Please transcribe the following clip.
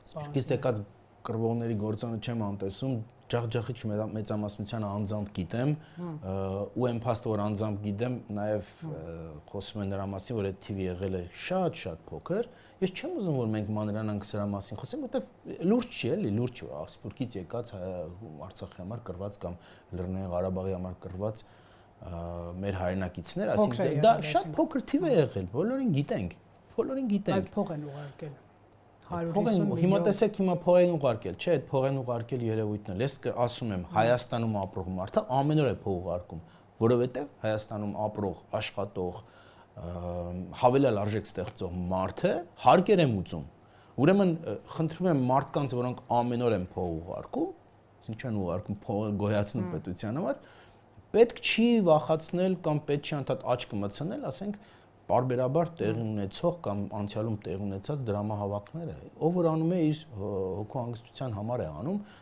Սպիրկից եկած կռվողների գործոնը չեմ անտեսում, ջախջախիչ մեծամասնության անձամբ գիտեմ, ու այն փաստը, որ անձամբ գիտեմ, նաև խոսում են նրա մասին, որ այդ թիվը եղել է շատ փոքր։ Ես չեմ ուզում, որ մենք մանրանանք սրա մասին խոսենք, որովհետև լուրջ չի, էլի, լուրջ չի, Սփյուռքից եկած Արցախի համար կռված կամ Լեռնային Ղարաբաղի համար կռված մեր հայրենակիցներ, այսինքն դա շատ փոքր թիվ է եղել, բոլորին գիտենք։ Բայց փող են ուղարկել։ Հիմա տեսեք, հիմա փող են ուղարկել, չէ, այդ փող են ուղարկել երևույթն էլ։ Ես ասում եմ, Հայաստանում ապրող մարդը ամեն օր է փող ուղարկում, որովհետև Հայաստանում ապրող, աշխատող, հավելյալ արժեք ստեղծող մարդը հարկեր եմ ուծում։ Ուրեմն խնդրում եմ մարդկանց, որոնք ամեն օր են փող ուղարկում, այսինքն չեն ուղարկում փողը գոյացնում պետության համար, պետք չի վախացնել կամ պետք չի անդադ աչքը մտցնել, ասենք պարբերաբար տեղի ունեցող կամ անցյալում տեղի ունեցած դրամահավաքները, ով որ անում է իր հոգու հանգստության համար է անում,